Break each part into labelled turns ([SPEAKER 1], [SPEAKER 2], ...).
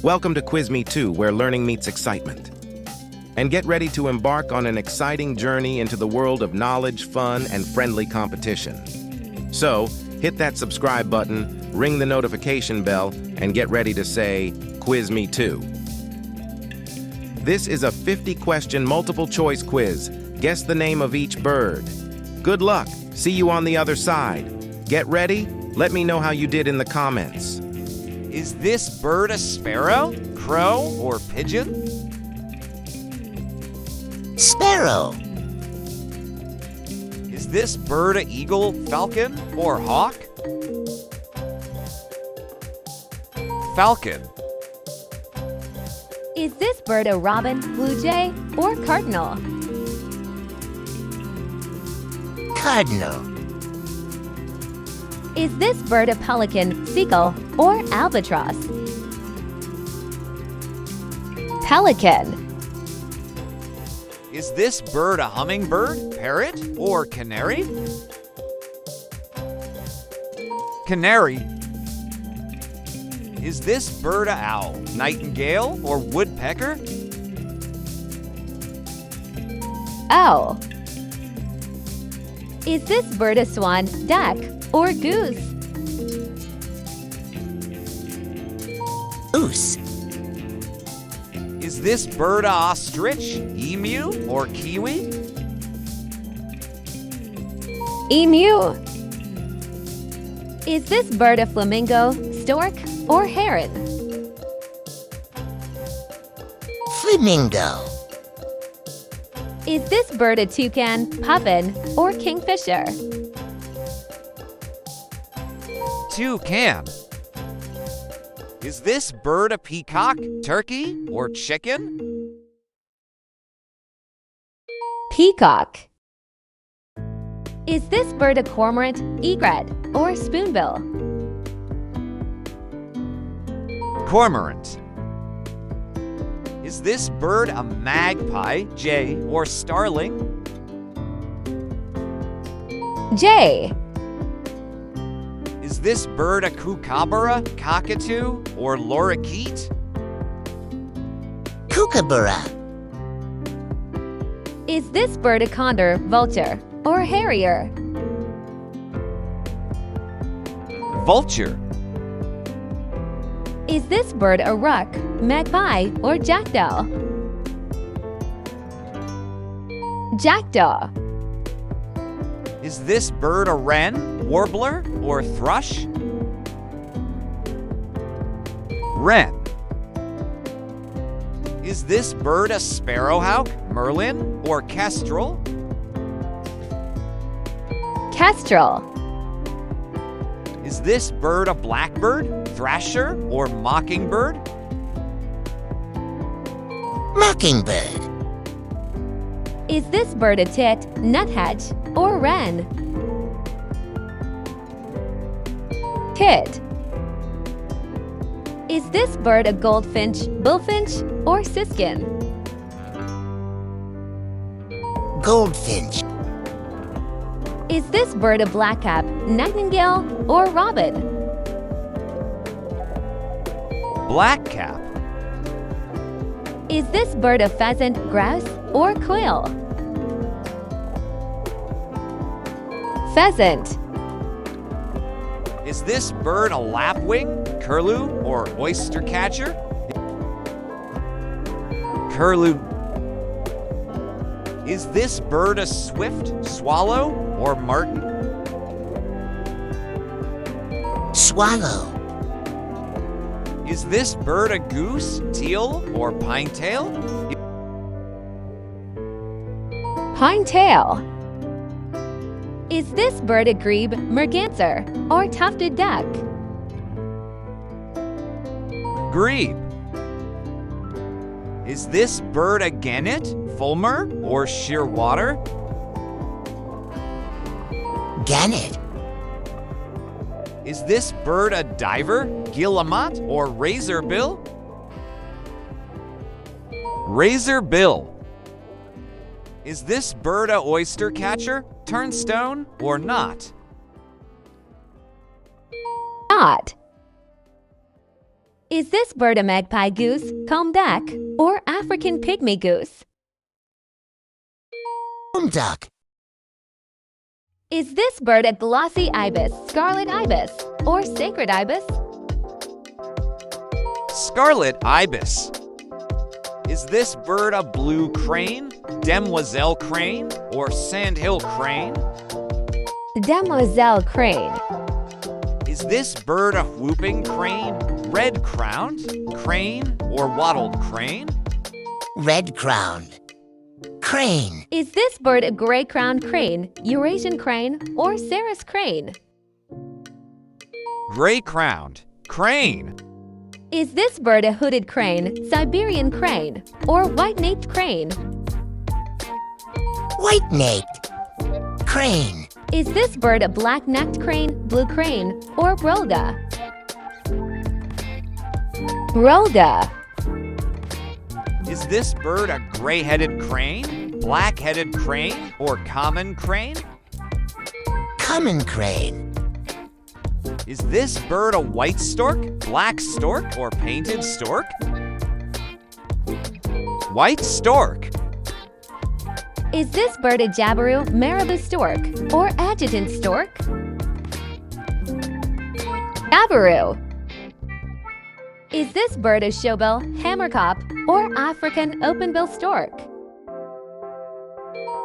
[SPEAKER 1] Welcome to Quiz Me Too, where learning meets excitement. And get ready to embark on an exciting journey into the world of knowledge, fun, and friendly competition. So, hit that subscribe button, ring the notification bell, and get ready to say, Quiz Me Too. This is a 50-question multiple-choice quiz. Guess the name of each bird. Good luck. See you on the other side. Get ready? Let me know how you did in the comments.
[SPEAKER 2] Is this bird a sparrow, crow, or pigeon?
[SPEAKER 3] Sparrow.
[SPEAKER 2] Is this bird a eagle, falcon, or hawk? Falcon.
[SPEAKER 4] Is this bird a robin, blue jay, or cardinal?
[SPEAKER 3] Cardinal.
[SPEAKER 4] Is this bird a pelican, seagull, or albatross? Pelican.
[SPEAKER 2] Is this bird a hummingbird, parrot, or canary? Canary. Is this bird a owl, nightingale, or woodpecker?
[SPEAKER 4] Owl. Is this bird a swan, duck, or goose?
[SPEAKER 3] Goose.
[SPEAKER 2] Is this bird a ostrich, emu, or kiwi?
[SPEAKER 4] Emu. Is this bird a flamingo, stork, or heron?
[SPEAKER 3] Flamingo.
[SPEAKER 4] Is this bird a toucan, puffin, or kingfisher?
[SPEAKER 2] Toucan. Is this bird a peacock, turkey, or chicken?
[SPEAKER 4] Peacock. Is this bird a cormorant, egret, or spoonbill?
[SPEAKER 2] Cormorant. Is this bird a magpie, jay, or starling?
[SPEAKER 4] Jay.
[SPEAKER 2] Is this bird a kookaburra, cockatoo, or lorikeet?
[SPEAKER 3] Kookaburra.
[SPEAKER 4] Is this bird a condor, vulture, or harrier?
[SPEAKER 2] Vulture.
[SPEAKER 4] Is this bird a rook, magpie, or jackdaw? Jackdaw.
[SPEAKER 2] Is this bird a wren, warbler, or thrush? Wren. Is this bird a sparrowhawk, merlin, or kestrel?
[SPEAKER 4] Kestrel.
[SPEAKER 2] Is this bird a blackbird, thrasher, or mockingbird?
[SPEAKER 3] Mockingbird.
[SPEAKER 4] Is this bird a tit, nuthatch, or wren? Tit. Is this bird a goldfinch, bullfinch, or siskin?
[SPEAKER 3] Goldfinch.
[SPEAKER 4] Is this bird a blackcap, nightingale, or robin?
[SPEAKER 2] Blackcap.
[SPEAKER 4] Is this bird a pheasant, grouse, or quail? Pheasant.
[SPEAKER 2] Is this bird a lapwing, curlew, or oystercatcher? Curlew. Is this bird a swift, swallow, or martin?
[SPEAKER 3] Swallow.
[SPEAKER 2] Is this bird a goose, teal, or pinetail?
[SPEAKER 4] Pinetail. Is this bird a grebe, merganser, or tufted duck?
[SPEAKER 2] Grebe. Is this bird a gannet, fulmar, or shearwater?
[SPEAKER 3] Gannet.
[SPEAKER 2] Is this bird a diver, guillemot, or razorbill? Razorbill. Is this bird a oyster catcher, turnstone, or not?
[SPEAKER 4] Not. Is this bird a magpie goose, comb duck, or African pygmy goose?
[SPEAKER 3] Duck.
[SPEAKER 4] Is this bird a glossy ibis, scarlet ibis, or sacred ibis?
[SPEAKER 2] Scarlet ibis. Is this bird a blue crane, demoiselle crane, or sandhill crane?
[SPEAKER 4] Demoiselle crane.
[SPEAKER 2] Is this bird a whooping crane, red-crowned crane, or wattled crane?
[SPEAKER 3] Red-crowned. Crane.
[SPEAKER 4] Is this bird a gray-crowned crane, Eurasian crane, or Sarus crane?
[SPEAKER 2] Gray-crowned crane.
[SPEAKER 4] Is this bird a hooded crane, Siberian crane, or white-naped crane?
[SPEAKER 3] White-naped. Crane.
[SPEAKER 4] Is this bird a black-necked crane, blue crane, or Rhoda? Rhoda.
[SPEAKER 2] Is this bird a gray-headed crane, black-headed crane, or common crane?
[SPEAKER 3] Common crane.
[SPEAKER 2] Is this bird a white stork, black stork, or painted stork? White stork.
[SPEAKER 4] Is this bird a jabiru, marabou stork, or adjutant stork? Jabiru. Is this bird a showbill, hammercop, or African openbill stork?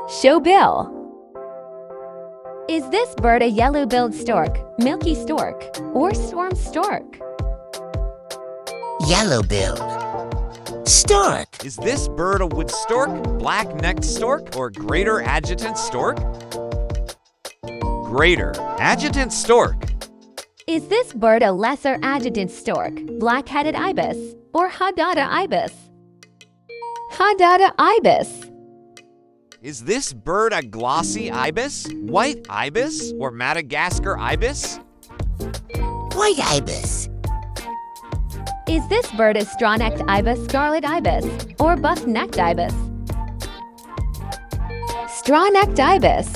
[SPEAKER 4] Showbill. Is this bird a yellow-billed stork, milky stork, or storm stork?
[SPEAKER 3] Yellow-billed. Stork.
[SPEAKER 2] Is this bird a wood stork, black-necked stork, or greater adjutant stork? Greater adjutant stork.
[SPEAKER 4] Is this bird a lesser adjutant stork, black-headed ibis, or Hadada ibis? Hadada ibis.
[SPEAKER 2] Is this bird a glossy ibis, white ibis, or Madagascar ibis?
[SPEAKER 3] White ibis.
[SPEAKER 4] Is this bird a straw-necked ibis, scarlet ibis, or buff-necked ibis? Straw-necked ibis.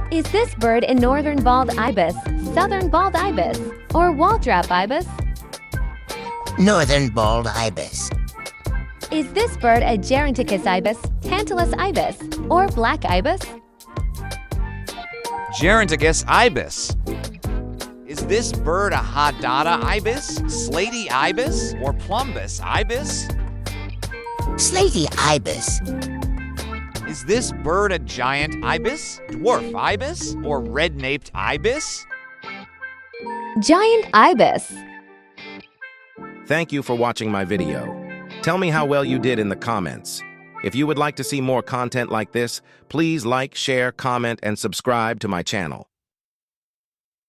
[SPEAKER 4] Is this bird a northern bald ibis, southern bald ibis, or wall-drop ibis?
[SPEAKER 3] Northern bald ibis.
[SPEAKER 4] Is this bird a Geronticus ibis, Tantalus ibis, or black ibis?
[SPEAKER 2] Geronticus ibis. Is this bird a Hadada ibis, slaty ibis, or plumbus ibis?
[SPEAKER 3] Slaty ibis.
[SPEAKER 2] Is this bird a giant ibis, dwarf ibis, or red-naped ibis?
[SPEAKER 4] Giant ibis.
[SPEAKER 1] Thank you for watching my video. Tell me how well you did in the comments. If you would like to see more content like this, please like, share, comment, and subscribe to my channel.